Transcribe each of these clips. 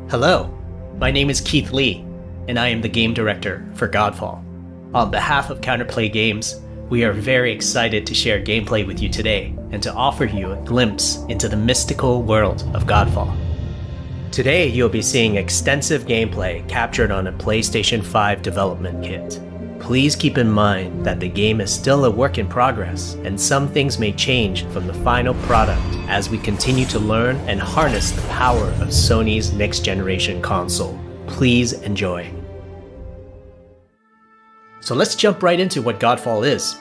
Hello, my name is Keith Lee, and I am the game director for Godfall. On behalf of Counterplay Games, we are very excited to share gameplay with you today and to offer you a glimpse into the mystical world of Godfall. Today, you'll be seeing extensive gameplay captured on a PlayStation 5 development kit. Please keep in mind that the game is still a work in progress, and some things may change from the final product as we continue to learn and harness the power of Sony's next-generation console. Please enjoy. So let's jump right into what Godfall is.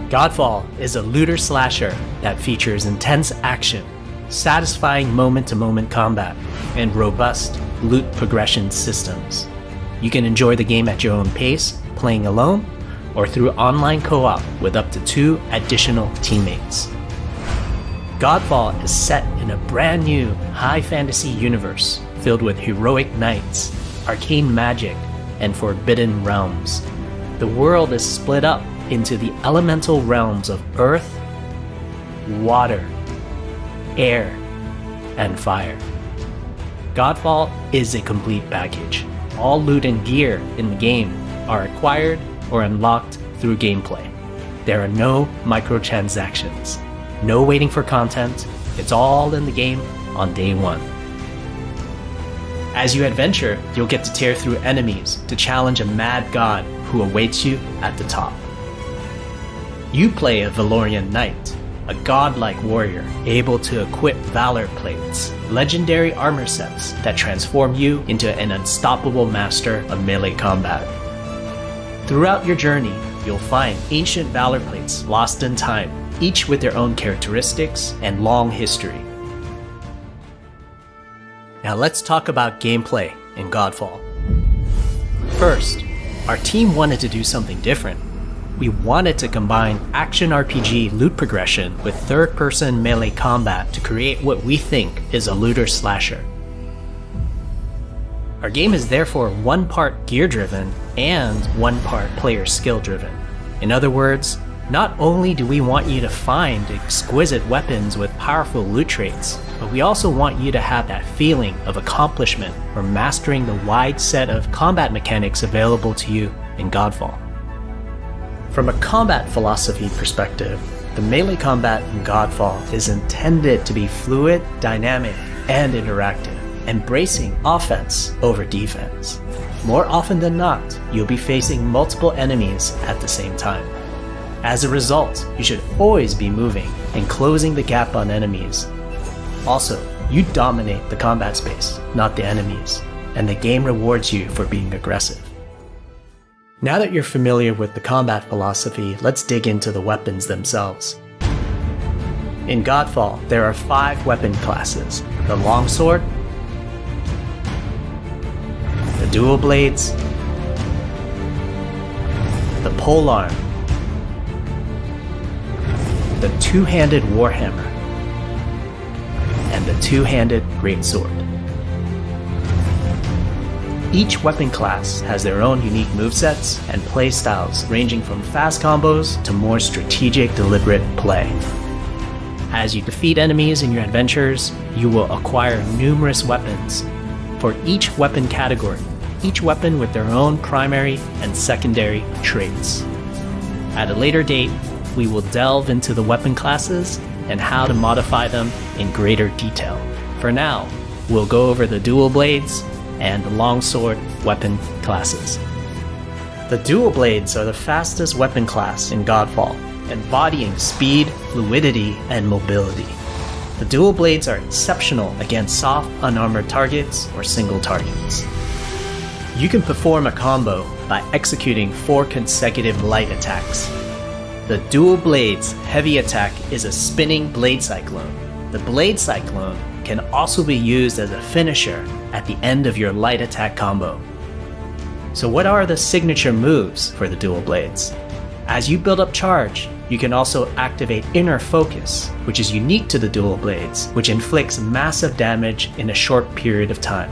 Godfall is a looter slasher that features intense action, satisfying moment-to-moment combat, and robust loot progression systems. You can enjoy the game at your own pace, playing alone, or through online co-op with up to 2 additional teammates. Godfall is set in a brand new high fantasy universe filled with heroic knights, arcane magic, and forbidden realms. The world is split up into the elemental realms of earth, water, air, and fire. Godfall is a complete package. All loot and gear in the game are acquired or unlocked through gameplay. There are no microtransactions, no waiting for content. It's all in the game on day one. As you adventure, you'll get to tear through enemies to challenge a mad god who awaits you at the top. You play a Valorian knight, a godlike warrior able to equip valor plates, legendary armor sets that transform you into an unstoppable master of melee combat. Throughout your journey, you'll find ancient valor plates lost in time, each with their own characteristics and long history. Now let's talk about gameplay in Godfall. First, our team wanted to do something different. We wanted to combine action RPG loot progression with third-person melee combat to create what we think is a looter slasher. Our game is therefore 1 part gear-driven and 1 part player skill-driven. In other words, not only do we want you to find exquisite weapons with powerful loot traits, but we also want you to have that feeling of accomplishment for mastering the wide set of combat mechanics available to you in Godfall. From a combat philosophy perspective, the melee combat in Godfall is intended to be fluid, dynamic, and interactive, embracing offense over defense. More often than not, you'll be facing multiple enemies at the same time. As a result, you should always be moving and closing the gap on enemies. Also, you dominate the combat space, not the enemies, and the game rewards you for being aggressive. Now that you're familiar with the combat philosophy, let's dig into the weapons themselves. In Godfall, there are 5 weapon classes: the longsword, the dual blades, the polearm, the two-handed warhammer, and the two-handed greatsword. Each weapon class has their own unique movesets and playstyles ranging from fast combos to more strategic, deliberate play. As you defeat enemies in your adventures, you will acquire numerous weapons for each weapon category, each weapon with their own primary and secondary traits. At a later date, we will delve into the weapon classes and how to modify them in greater detail. For now, we'll go over the dual blades and the longsword weapon classes. The dual blades are the fastest weapon class in Godfall, embodying speed, fluidity, and mobility. The dual blades are exceptional against soft, unarmored targets or single targets. You can perform a combo by executing 4 consecutive light attacks. The dual blades heavy attack is a spinning blade cyclone. The blade cyclone can also be used as a finisher at the end of your light attack combo. So what are the signature moves for the dual blades? As you build up charge, you can also activate Inner Focus, which is unique to the dual blades, which inflicts massive damage in a short period of time.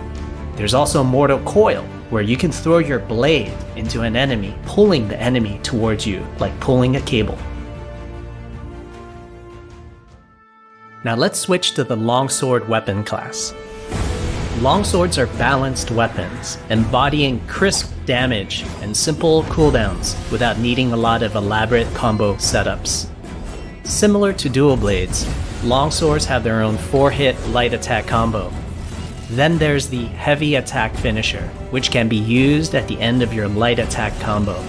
There's also Mortal Coil, where you can throw your blade into an enemy, pulling the enemy towards you like pulling a cable. Now let's switch to the longsword weapon class. Longswords are balanced weapons, embodying crisp damage and simple cooldowns without needing a lot of elaborate combo setups. Similar to dual blades, longswords have their own 4-hit light attack combo. Then there's the heavy attack finisher, which can be used at the end of your light attack combo.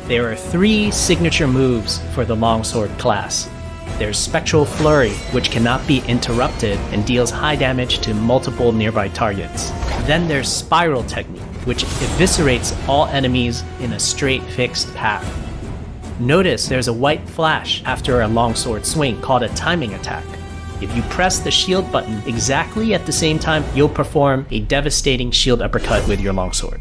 There are 3 signature moves for the longsword class. There's Spectral Flurry, which cannot be interrupted and deals high damage to multiple nearby targets. Then there's Spiral Technique, which eviscerates all enemies in a straight fixed path. Notice there's a white flash after a longsword swing called a timing attack. If you press the shield button exactly at the same time, you'll perform a devastating shield uppercut with your longsword.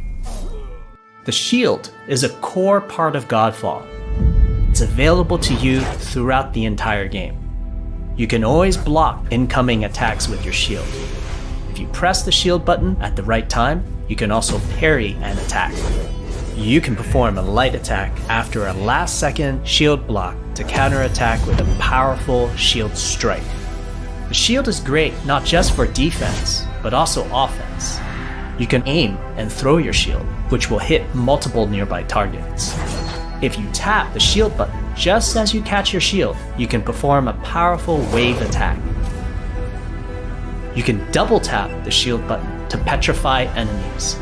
The shield is a core part of Godfall. It's available to you throughout the entire game. You can always block incoming attacks with your shield. If you press the shield button at the right time, you can also parry an attack. You can perform a light attack after a last-second shield block to counterattack with a powerful shield strike. The shield is great not just for defense, but also offense. You can aim and throw your shield, which will hit multiple nearby targets. If you tap the shield button just as you catch your shield, you can perform a powerful wave attack. You can double tap the shield button to petrify enemies.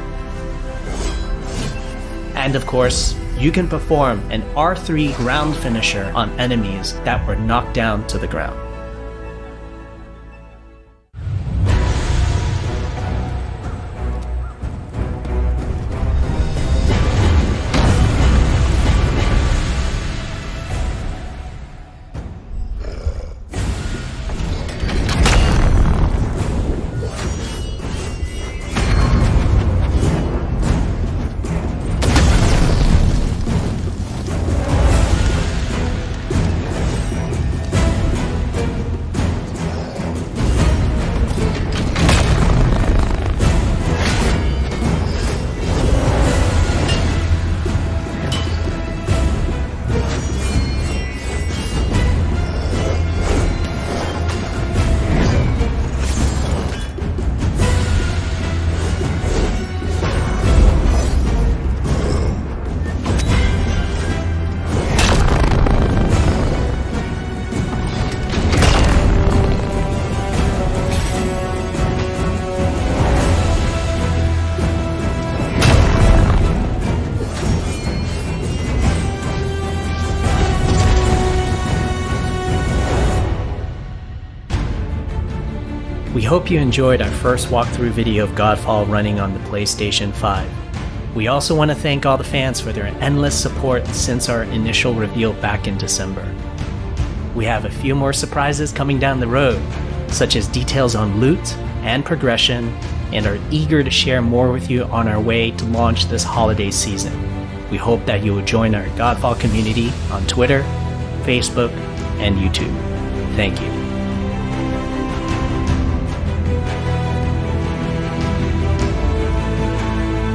And of course, you can perform an R3 ground finisher on enemies that were knocked down to the ground. We hope you enjoyed our first walkthrough video of Godfall running on the PlayStation 5. We also want to thank all the fans for their endless support since our initial reveal back in December. We have a few more surprises coming down the road, such as details on loot and progression, and are eager to share more with you on our way to launch this holiday season. We hope that you will join our Godfall community on Twitter, Facebook, and YouTube. Thank you.